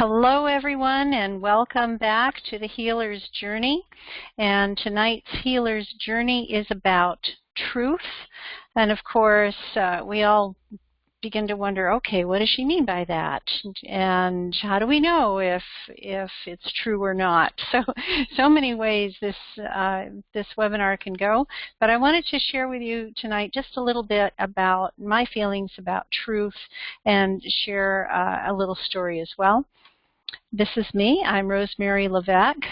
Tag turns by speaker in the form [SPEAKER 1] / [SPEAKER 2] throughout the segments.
[SPEAKER 1] Hello, everyone, and welcome back to the Healer's Journey. And tonight's Healer's Journey is about truth. And of course, we all begin to wonder, okay, what does she mean by that? And how do we know if it's true or not? So many ways this webinar can go. But I wanted to share with you tonight just a little bit about my feelings about truth and share a little story as well. This is me. I'm Rosemary Levesque,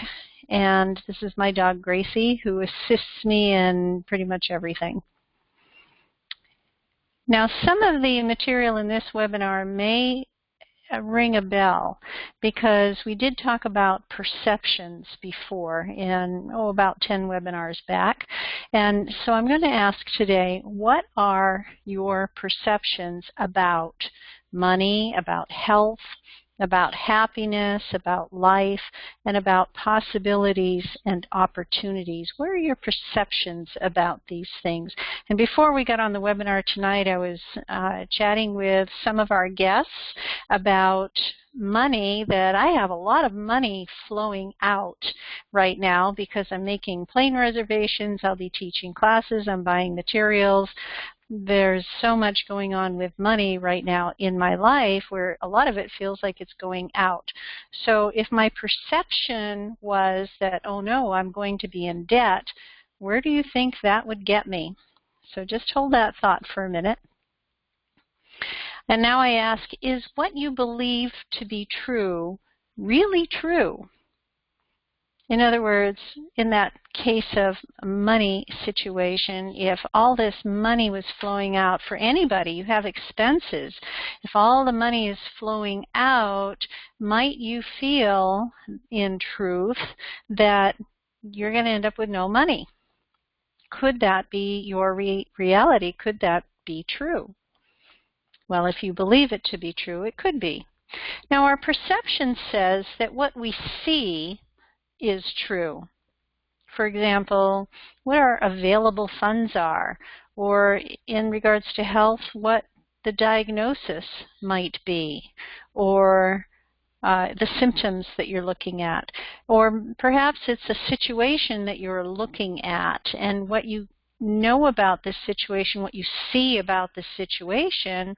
[SPEAKER 1] and this is my dog Gracie, who assists me in pretty much everything. Now, some of the material in this webinar may ring a bell because we did talk about perceptions before in, about 10 webinars back. And so I'm going to ask today, what are your perceptions about money, about health, about happiness, about life, and about possibilities and opportunities? What are your perceptions about these things? And before we got on the webinar tonight, I was chatting with some of our guests about money, that I have a lot of money flowing out right now because I'm making plane reservations, I'll be teaching classes, I'm buying materials. There's so much going on with money right now in my life where a lot of it feels like it's going out. So if my perception was that, oh no, I'm going to be in debt, where do you think that would get me? So just hold that thought for a minute. And now I ask, is what you believe to be true really true? In other words, in that case of money situation, if all this money was flowing out for anybody, you have expenses, if all the money is flowing out, might you feel in truth that you're going to end up with no money? Could that be your reality? Could that be true? Well, if you believe it to be true, it could be. Now, our perception says that what we see is true. For example, what our available funds are, or in regards to health, what the diagnosis might be, or the symptoms that you're looking at, or perhaps it's a situation that you're looking at, and what you know about this situation, what you see about the situation,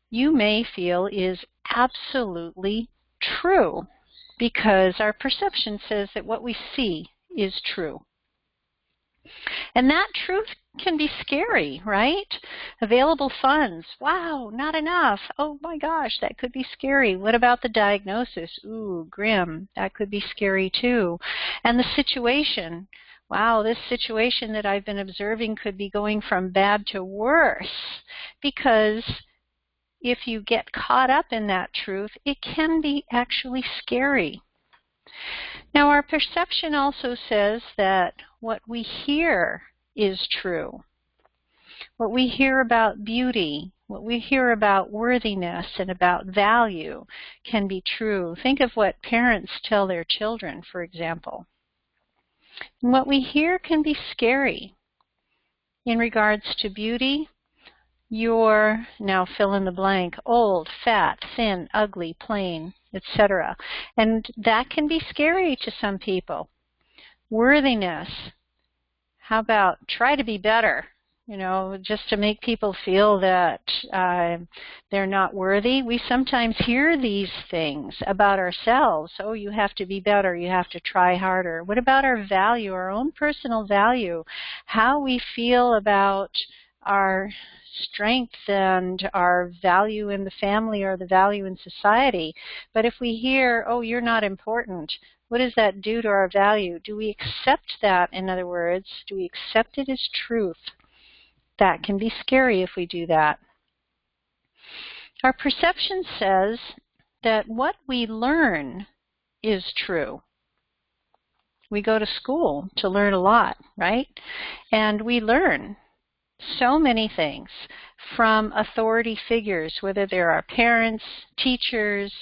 [SPEAKER 1] you may feel is absolutely true, because our perception says that what we see is true. And that truth can be scary, right? Available funds. Wow, not enough. Oh my gosh, that could be scary. What about the diagnosis? Ooh, grim. That could be scary too. And the situation. Wow, this situation that I've been observing could be going from bad to worse, because if you get caught up in that truth, it can be actually scary. Now, our perception also says that what we hear is true. What we hear about beauty, what we hear about worthiness and about value can be true. Think of what parents tell their children, for example. And what we hear can be scary. In regards to beauty, you're, now fill in the blank, old, fat, thin, ugly, plain, etc. And that can be scary to some people. Worthiness, how about try to be better? You know, just to make people feel that they're not worthy. We sometimes hear these things about ourselves. Oh, you have to be better. You have to try harder. What about our value, our own personal value? How we feel about our strength and our value in the family or the value in society. But if we hear, oh, you're not important, what does that do to our value? Do we accept that? In other words, do we accept it as truth? That can be scary if we do that. Our perception says that what we learn is true. We go to school to learn a lot, right? And we learn so many things from authority figures, whether they're our parents, teachers,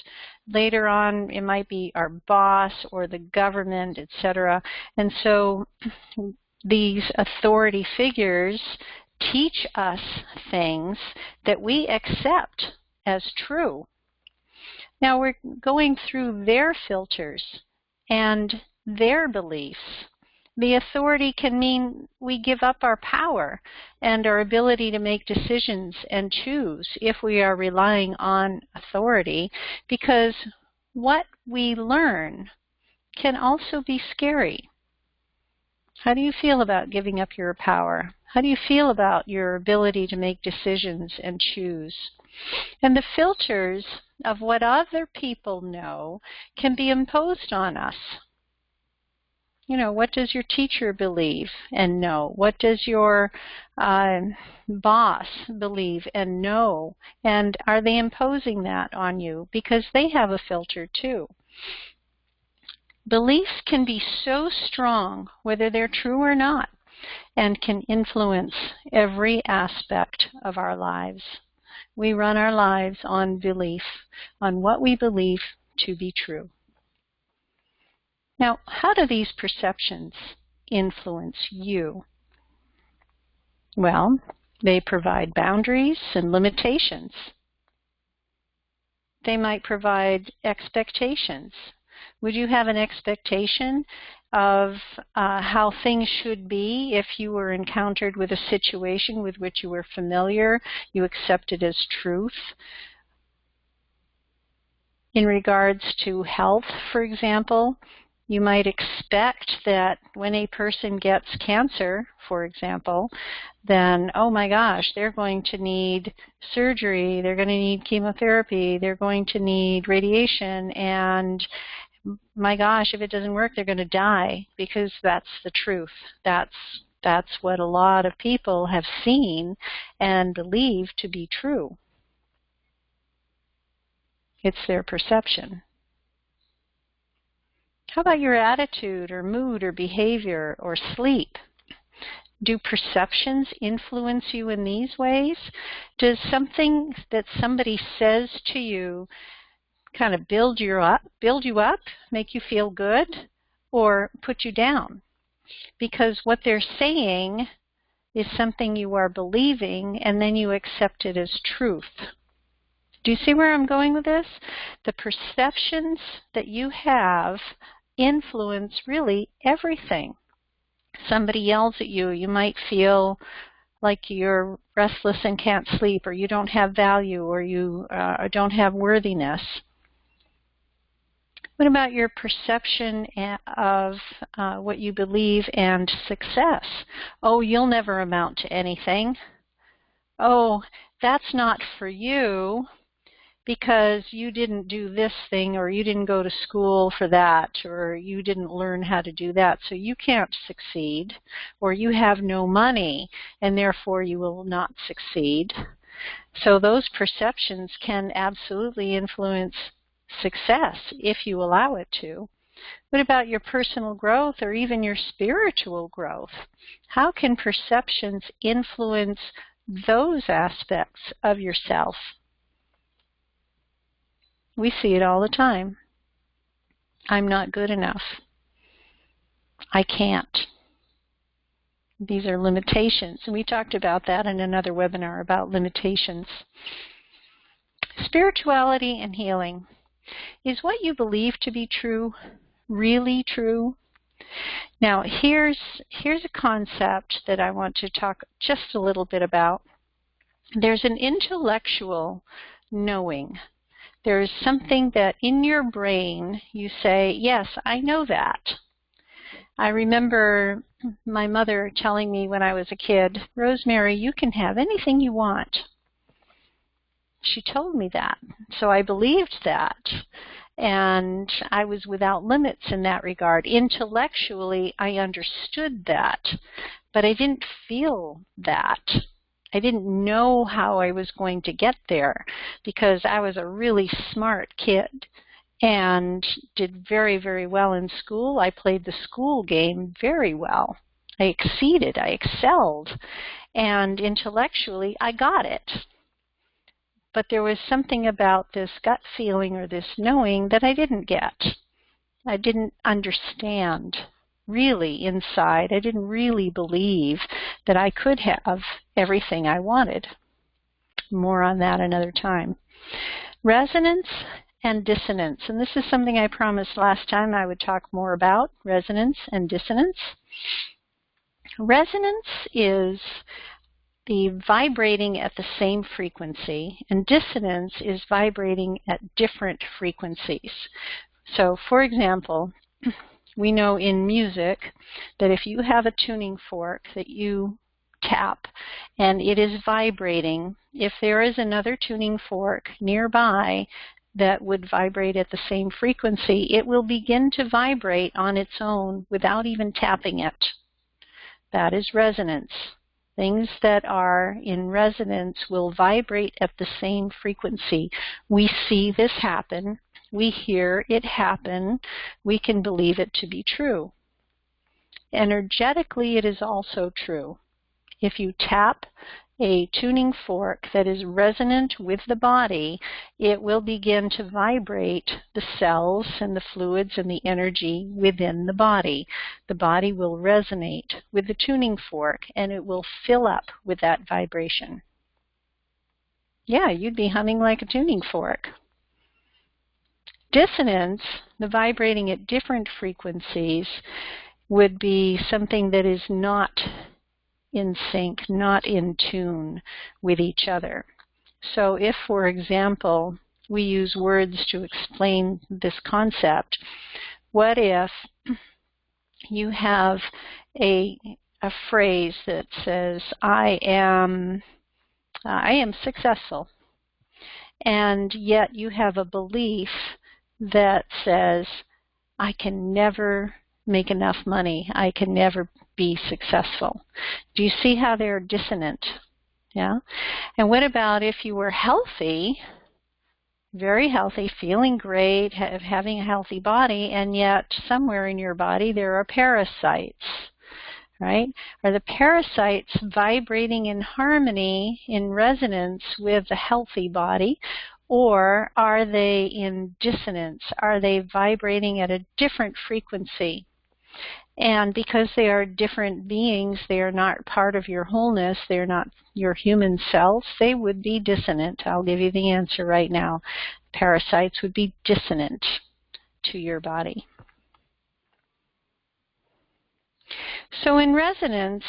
[SPEAKER 1] later on it might be our boss or the government, etc. And so these authority figures teach us things that we accept as true. Now we're going through their filters and their beliefs. The authority can mean we give up our power and our ability to make decisions and choose if we are relying on authority, because what we learn can also be scary. How do you feel about giving up your power? How do you feel about your ability to make decisions and choose? And the filters of what other people know can be imposed on us. You know, what does your teacher believe and know? What does your boss believe and know? And are they imposing that on you? Because they have a filter too. Beliefs can be so strong, whether they're true or not, and can influence every aspect of our lives. We run our lives on belief, on what we believe to be true. Now, how do these perceptions influence you? Well, they provide boundaries and limitations. They might provide expectations. Would you have an expectation of how things should be if you were encountered with a situation with which you were familiar, you accepted as truth? In regards to health, for example, you might expect that when a person gets cancer, for example, then, oh my gosh, they're going to need surgery, they're going to need chemotherapy, they're going to need radiation, and my gosh, if it doesn't work, they're going to die, because that's the truth. That's what a lot of people have seen and believe to be true. It's their perception. How about your attitude or mood or behavior or sleep? Do perceptions influence you in these ways? Does something that somebody says to you kind of build you up, make you feel good, or put you down? Because what they're saying is something you are believing, and then you accept it as truth. Do you see where I'm going with this? The perceptions that you have influence really everything. Somebody yells at you, you might feel like you're restless and can't sleep, or you don't have value, or you don't have worthiness. What about your perception of what you believe and success? Oh, you'll never amount to anything. Oh, that's not for you because you didn't do this thing, or you didn't go to school for that, or you didn't learn how to do that, so you can't succeed, or you have no money and therefore you will not succeed. So those perceptions can absolutely influence success if you allow it to. What about your personal growth or even your spiritual growth? How can perceptions influence those aspects of yourself? We see it all the time. I'm not good enough. I can't. These are limitations. And we talked about that in another webinar about limitations. Spirituality and healing. Is what you believe to be true really true? Now, here's a concept that I want to talk just a little bit about. There's an intellectual knowing. There is something that in your brain you say, yes, I know that. I remember my mother telling me when I was a kid, Rosemary, you can have anything you want. She told me that. So I believed that. And I was without limits in that regard. Intellectually, I understood that. But I didn't feel that. I didn't know how I was going to get there because I was a really smart kid and did very, very well in school. I played the school game very well. I exceeded. I excelled. And intellectually, I got it. But there was something about this gut feeling or this knowing that I didn't get. I didn't understand really inside. I didn't really believe that I could have everything I wanted. More on that another time. Resonance and dissonance. And this is something I promised last time I would talk more about, resonance and dissonance. Resonance is the vibrating at the same frequency, and dissonance is vibrating at different frequencies. So, for example, we know in music that if you have a tuning fork that you tap and it is vibrating, if there is another tuning fork nearby that would vibrate at the same frequency, it will begin to vibrate on its own without even tapping it. That is resonance. Things that are in resonance will vibrate at the same frequency. We see this happen. We hear it happen. We can believe it to be true. Energetically, it is also true. If you tap a tuning fork that is resonant with the body, it will begin to vibrate the cells and the fluids and the energy within the body. The body will resonate with the tuning fork and it will fill up with that vibration. Yeah, you'd be humming like a tuning fork. Dissonance, the vibrating at different frequencies, would be something that is not in sync, not in tune with each other. So if, for example, we use words to explain this concept, what if you have a phrase that says, I am successful, and yet you have a belief that says, I can never make enough money, I can never be successful. Do you see how they're dissonant? Yeah? And what about if you were healthy, very healthy, feeling great, having a healthy body, and yet somewhere in your body there are parasites, right? Are the parasites vibrating in harmony, in resonance with the healthy body, or are they in dissonance? Are they vibrating at a different frequency? And because they are different beings, they are not part of your wholeness, they're not your human self, they would be dissonant. I'll give you the answer right now. Parasites would be dissonant to your body. So in resonance,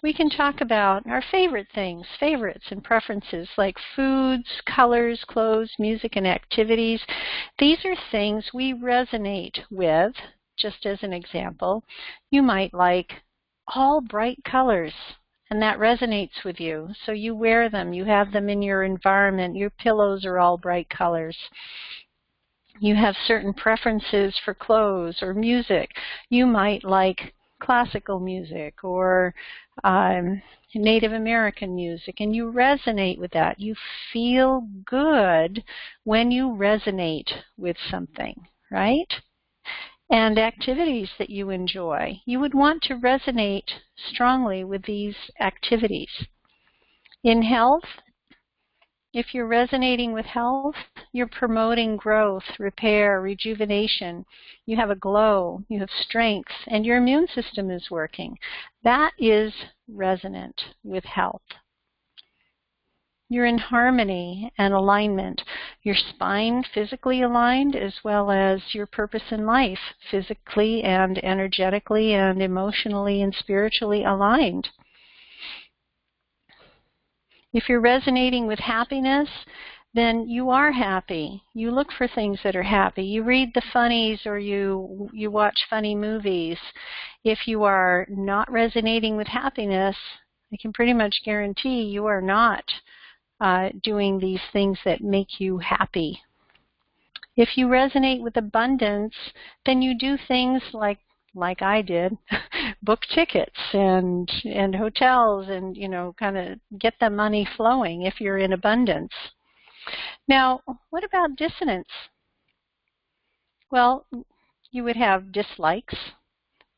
[SPEAKER 1] we can talk about our favorite things, favorites and preferences like foods, colors, clothes, music, and activities. These are things we resonate with. Just as an example, you might like all bright colors, and that resonates with you. So you wear them, you have them in your environment, your pillows are all bright colors. You have certain preferences for clothes or music. You might like classical music or Native American music, and you resonate with that. You feel good when you resonate with something, right? And activities that you enjoy. You would want to resonate strongly with these activities. In health, if you're resonating with health, you're promoting growth, repair, rejuvenation. You have a glow, you have strength, and your immune system is working. That is resonant with health. You're in harmony and alignment. Your spine physically aligned as well as your purpose in life, physically and energetically and emotionally and spiritually aligned. If you're resonating with happiness, then you are happy. You look for things that are happy. You read the funnies or you watch funny movies. If you are not resonating with happiness, I can pretty much guarantee you are not doing these things that make you happy. If you resonate with abundance, then you do things like I did, book tickets and hotels and, kind of get the money flowing if you're in abundance. Now, what about dissonance? Well, you would have dislikes.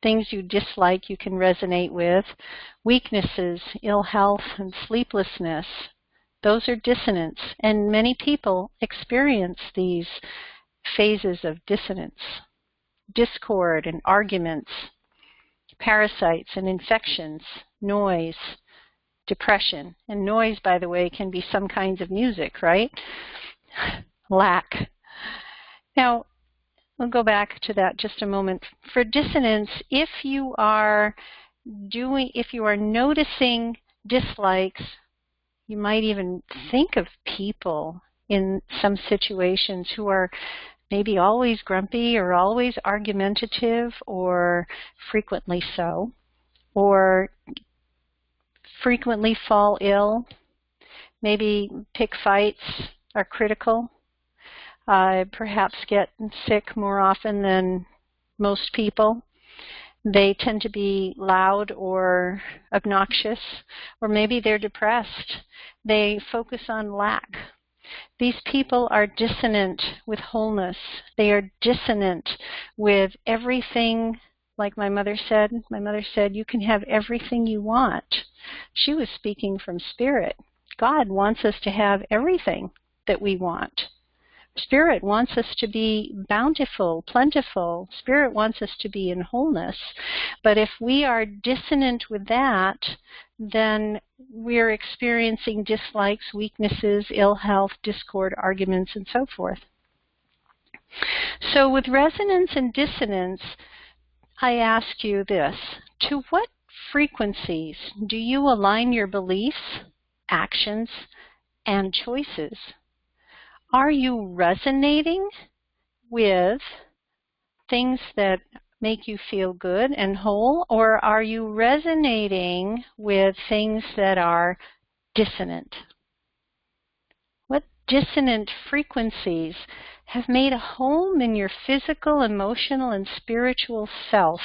[SPEAKER 1] Things you dislike you can resonate with. Weaknesses, ill health, and sleeplessness. Those are dissonance, and many people experience these phases of dissonance. Discord and arguments, parasites and infections, noise, depression. And noise, by the way, can be some kinds of music, right? Lack. Now, we'll go back to that just a moment. For dissonance, if you are noticing dislikes, you might even think of people in some situations who are maybe always grumpy or always argumentative or frequently so, or frequently fall ill, maybe pick fights, are critical, perhaps get sick more often than most people. They tend to be loud or obnoxious, or maybe they're depressed. They focus on lack. These people are dissonant with wholeness. They are dissonant with everything. Like my mother said, you can have everything you want. She was speaking from spirit. God wants us to have everything that we want. Spirit wants us to be bountiful, plentiful. Spirit wants us to be in wholeness. But if we are dissonant with that, then we're experiencing dislikes, weaknesses, ill health, discord, arguments, and so forth. So with resonance and dissonance, I ask you this: to what frequencies do you align your beliefs, actions, and choices? Are you resonating with things that make you feel good and whole, or are you resonating with things that are dissonant? What dissonant frequencies have made a home in your physical, emotional, and spiritual self?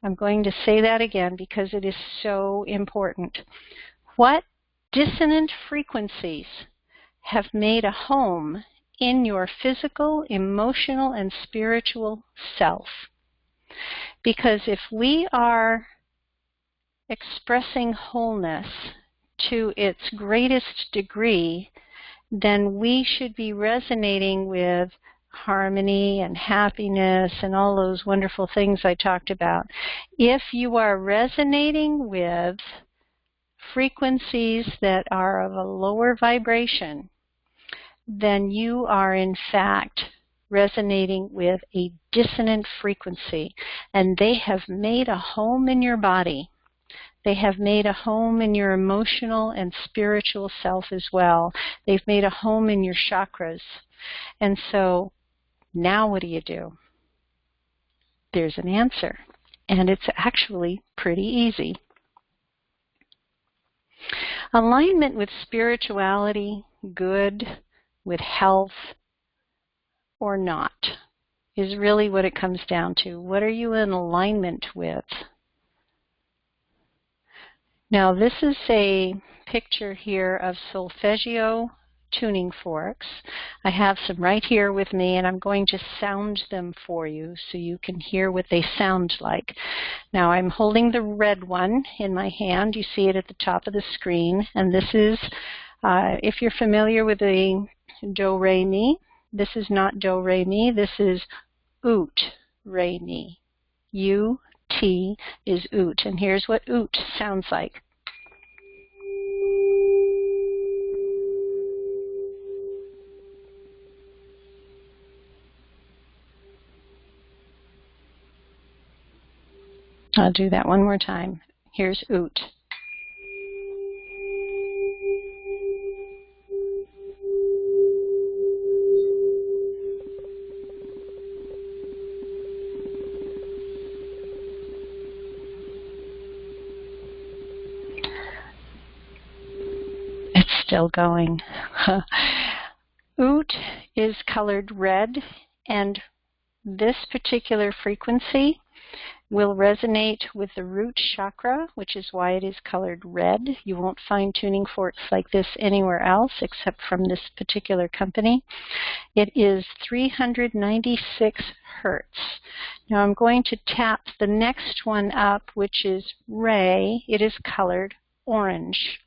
[SPEAKER 1] I'm going to say that again because it is so important. What dissonant frequencies have made a home in your physical, emotional, and spiritual self? Because if we are expressing wholeness to its greatest degree, then we should be resonating with harmony and happiness and all those wonderful things I talked about. If you are resonating with frequencies that are of a lower vibration, then you are in fact resonating with a dissonant frequency, and they have made a home in your body. They have made a home in your emotional and spiritual self as well. They've made a home in your chakras. And so now what do? There's an answer, and it's actually pretty easy. Alignment with spirituality, good, with health, or not, is really what it comes down to. What are you in alignment with? Now, this is a picture here of solfeggio tuning forks. I have some right here with me, and I'm going to sound them for you so you can hear what they sound like. Now, I'm holding the red one in my hand. You see it at the top of the screen, and this is, if you're familiar with the do, re, mi, this is not do, re, mi. This is oot, re, mi. U-T is oot, and here's what oot sounds like. I'll do that one more time. Here's oot. It's still going. Oot is colored red, and this particular frequency will resonate with the root chakra, which is why it is colored red. You won't find tuning forks like this anywhere else except from this particular company. It is 396 hertz. Now I'm going to tap the next one up, which is Ray. It is colored orange.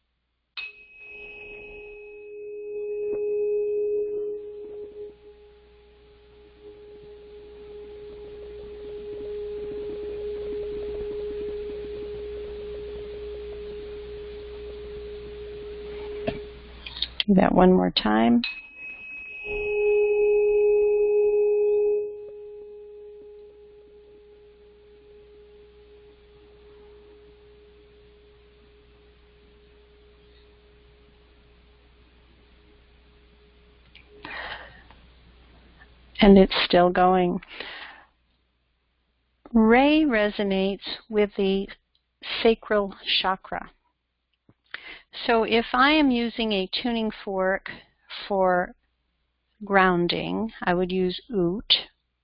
[SPEAKER 1] Do that one more time. And it's still going. Re resonates with the sacral chakra. So if I am using a tuning fork for grounding, I would use Oot,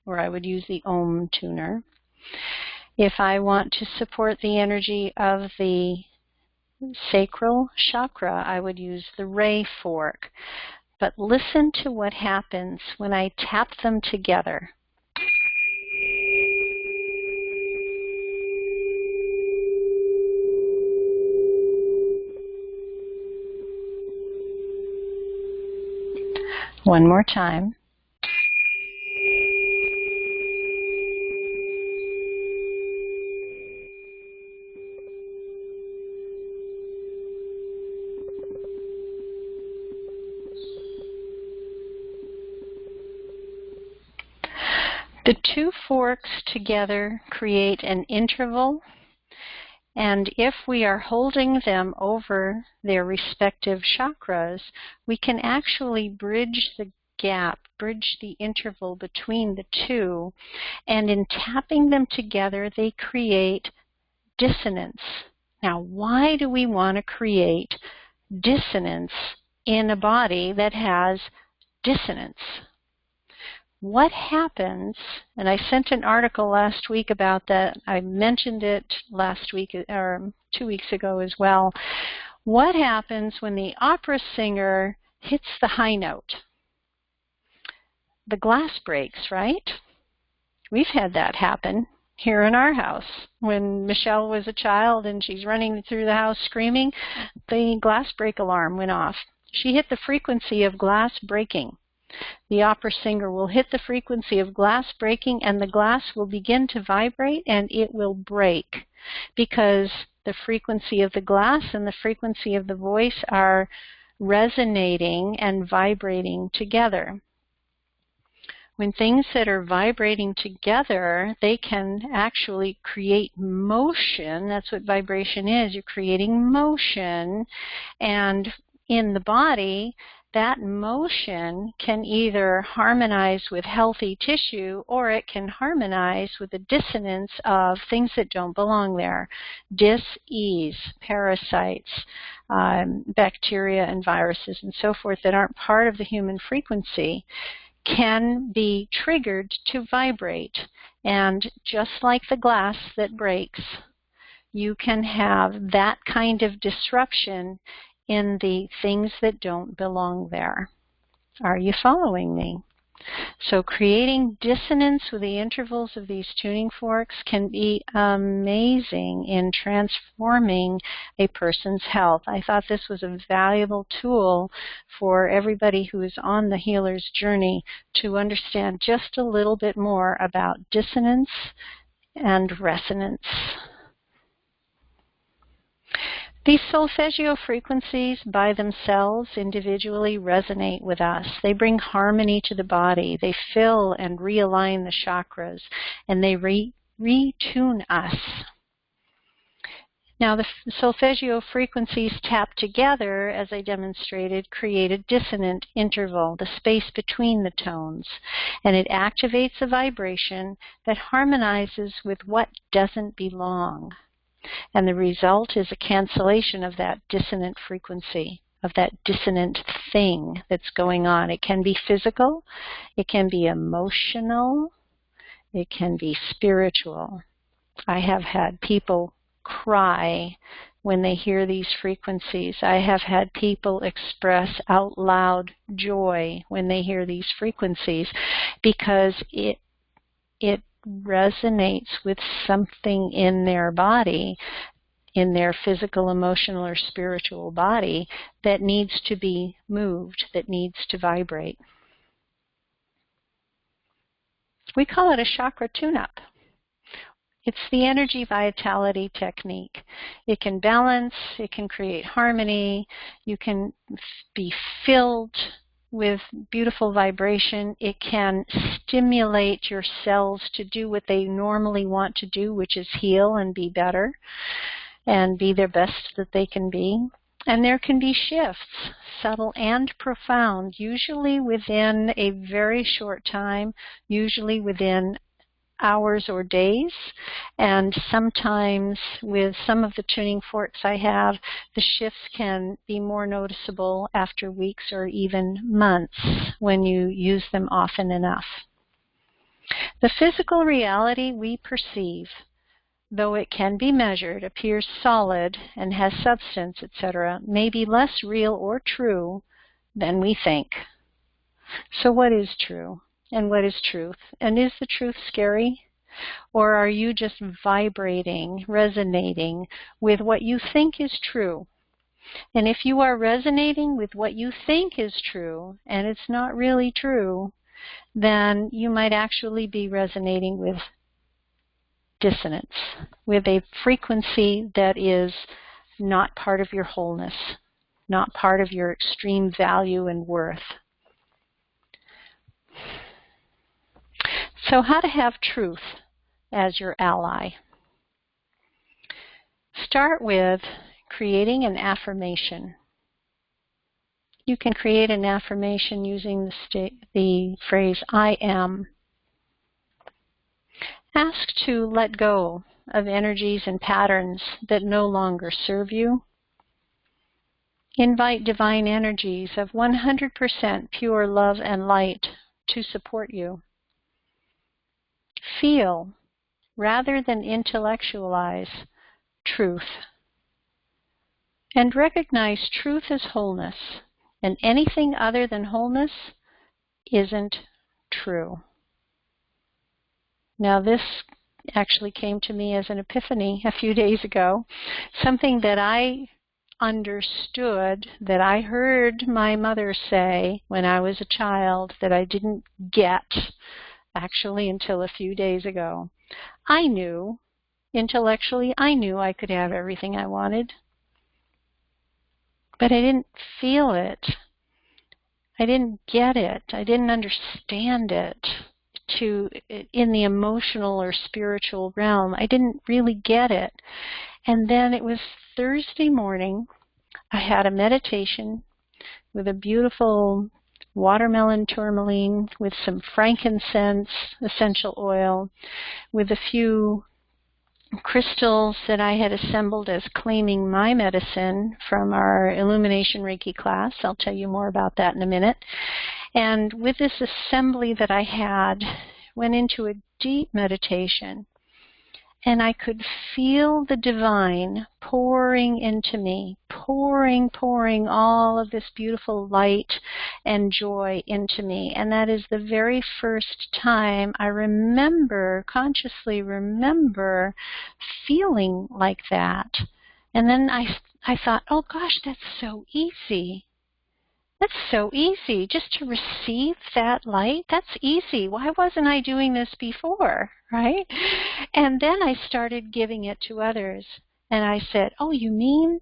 [SPEAKER 1] or I would use the Om tuner. If I want to support the energy of the sacral chakra, I would use the Re fork. But listen to what happens when I tap them together. One more time. The two forks together create an interval, and if we are holding them over their respective chakras, we can actually bridge the gap, bridge the interval between the two, and in tapping them together, they create dissonance. Now, why do we want to create dissonance in a body that has dissonance? What happens, and I sent an article last week about that, I mentioned it last week or 2 weeks ago as well. What happens when the opera singer hits the high note? The glass breaks, right? We've had that happen here in our house. When Michelle was a child and she's running through the house screaming, the glass break alarm went off. She hit the frequency of glass breaking. The opera singer will hit the frequency of glass breaking, and the glass will begin to vibrate and it will break, because the frequency of the glass and the frequency of the voice are resonating and vibrating together. When things that are vibrating together, they can actually create motion. That's what vibration is. You're creating motion, and in the body, that motion can either harmonize with healthy tissue, or it can harmonize with the dissonance of things that don't belong there. Dis-ease, parasites, bacteria and viruses and so forth that aren't part of the human frequency can be triggered to vibrate. And just like the glass that breaks, you can have that kind of disruption in the things that don't belong there. Are you following me? So creating dissonance with the intervals of these tuning forks can be amazing in transforming a person's health. I thought this was a valuable tool for everybody who is on the healer's journey to understand just a little bit more about dissonance and resonance. These solfeggio frequencies by themselves individually resonate with us. They bring harmony to the body. They fill and realign the chakras, and they retune us. Now, the solfeggio frequencies tapped together, as I demonstrated, create a dissonant interval, the space between the tones, and it activates a vibration that harmonizes with what doesn't belong. And the result is a cancellation of that dissonant frequency, of that dissonant thing that's going on. It can be physical, it can be emotional, it can be spiritual. I have had people cry when they hear these frequencies. I have had people express out loud joy when they hear these frequencies, because it resonates with something in their body, in their physical, emotional, or spiritual body, that needs to be moved, that needs to vibrate. We call it a chakra tune-up. It's the energy vitality technique. It can balance, it can create harmony, you can be filled with beautiful vibration. It can stimulate your cells to do what they normally want to do, which is heal and be better and be their best that they can be. And there can be shifts, subtle and profound, usually within a very short time, usually within hours or days, and sometimes with some of the tuning forks I have, the shifts can be more noticeable after weeks or even months when you use them often enough. The physical reality we perceive, though it can be measured, appears solid and has substance, etc., may be less real or true than we think. So what is true? And what is truth? And is the truth scary? Or are you just vibrating, resonating with what you think is true? And if you are resonating with what you think is true, and it's not really true, then you might actually be resonating with dissonance, with a frequency that is not part of your wholeness, not part of your extreme value and worth. So how to have truth as your ally? Start with creating an affirmation. You can create an affirmation using the phrase, I am. Ask to let go of energies and patterns that no longer serve you. Invite divine energies of 100% pure love and light to support you. Feel, rather than intellectualize, truth. And recognize truth as wholeness, and anything other than wholeness isn't true. Now this actually came to me as an epiphany a few days ago, something that I understood, that I heard my mother say when I was a child, that I didn't get actually until a few days ago. I knew, intellectually, I knew I could have everything I wanted, but I didn't feel it. I didn't get it. I didn't understand it in the emotional or spiritual realm. I didn't really get it. And then it was Thursday morning. I had a meditation with a beautiful watermelon tourmaline with some frankincense essential oil, with a few crystals that I had assembled as claiming my medicine from our Illumination Reiki class. I'll tell you more about that in a minute. And with this assembly that I had, went into a deep meditation, and I could feel the divine pouring into me, pouring all of this beautiful light and joy into me. And that is the very first time I consciously remember feeling like that. And then I thought, oh gosh, that's so easy. That's so easy, just to receive that light. That's easy. Why wasn't I doing this before, right? And then I started giving it to others. And I said, oh, you mean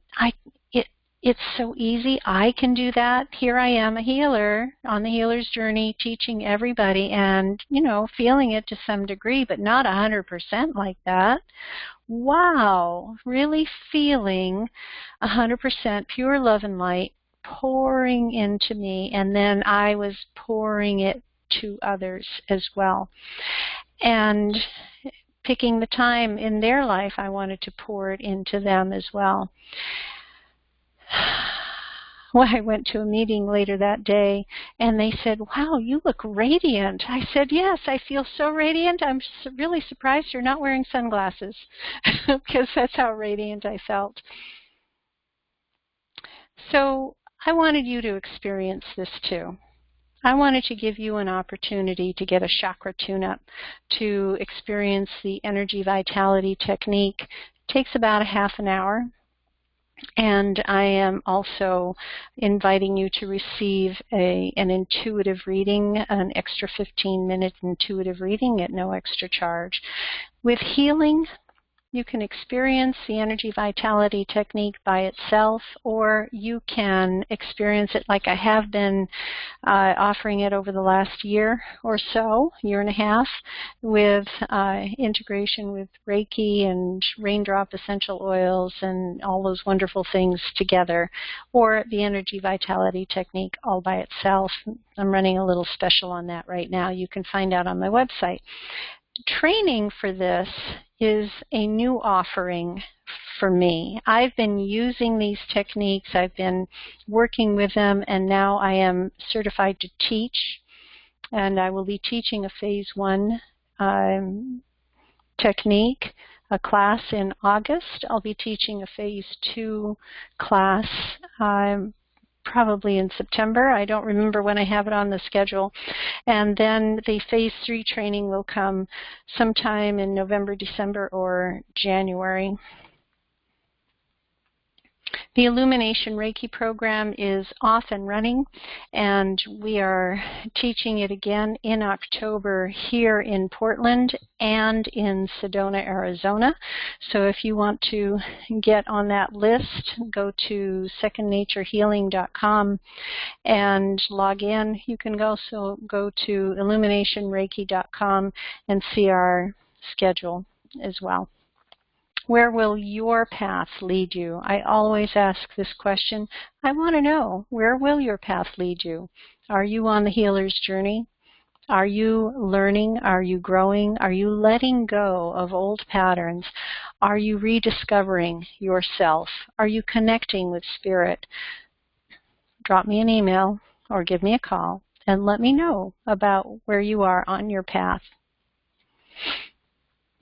[SPEAKER 1] it's so easy? I can do that? Here I am, a healer on the healer's journey, teaching everybody and, feeling it to some degree, but not 100% like that. Wow, really feeling 100% pure love and light pouring into me, and then I was pouring it to others as well. And picking the time in their life, I wanted to pour it into them as well. Well, I went to a meeting later that day, and they said, wow, you look radiant. I said, yes, I feel so radiant. I'm really surprised you're not wearing sunglasses, because that's how radiant I felt. So I wanted you to experience this too. I wanted to give you an opportunity to get a chakra tune-up, to experience the energy vitality technique. It takes about a half an hour. And I am also inviting you to receive an intuitive reading, an extra 15-minute intuitive reading at no extra charge. With healing, You can experience the energy vitality technique by itself, or you can experience it like I have been offering it over the last year or so, year and a half, with integration with Reiki and raindrop essential oils and all those wonderful things together, or the energy vitality technique all by itself. I'm running a little special on that right now. You can find out on my website. Training for this is a new offering for me. I've been using these techniques, I've been working with them, and now I am certified to teach, and I will be teaching a Phase 1 technique, a class in August. I'll be teaching a Phase 2 class probably in September. I don't remember when I have it on the schedule. And then the Phase 3 training will come sometime in November, December, or January. The Illumination Reiki program is off and running, and we are teaching it again in October here in Portland and in Sedona, Arizona. So if you want to get on that list, go to secondnaturehealing.com and log in. You can also go to illuminationreiki.com and see our schedule as well. Where will your path lead you? I always ask this question. I want to know, where will your path lead you? Are you on the healer's journey? Are you learning? Are you growing? Are you letting go of old patterns? Are you rediscovering yourself? Are you connecting with spirit? Drop me an email or give me a call and let me know about where you are on your path.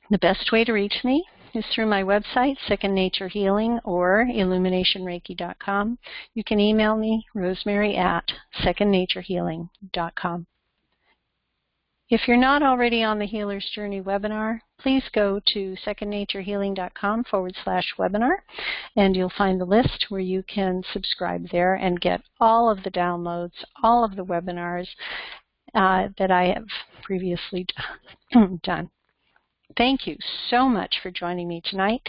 [SPEAKER 1] The best way to reach me is through my website, Second Nature Healing, or illuminationreiki.com. You can email me, Rosemary at secondnaturehealing.com. If you're not already on the Healer's Journey webinar, please go to secondnaturehealing.com/webinar, and you'll find the list where you can subscribe there and get all of the downloads, all of the webinars that I have previously done. Thank you so much for joining me tonight,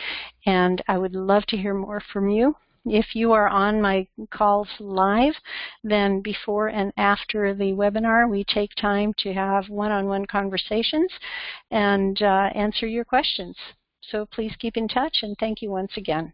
[SPEAKER 1] and I would love to hear more from you. If you are on my calls live, then before and after the webinar, we take time to have one-on-one conversations and answer your questions. So please keep in touch, and thank you once again.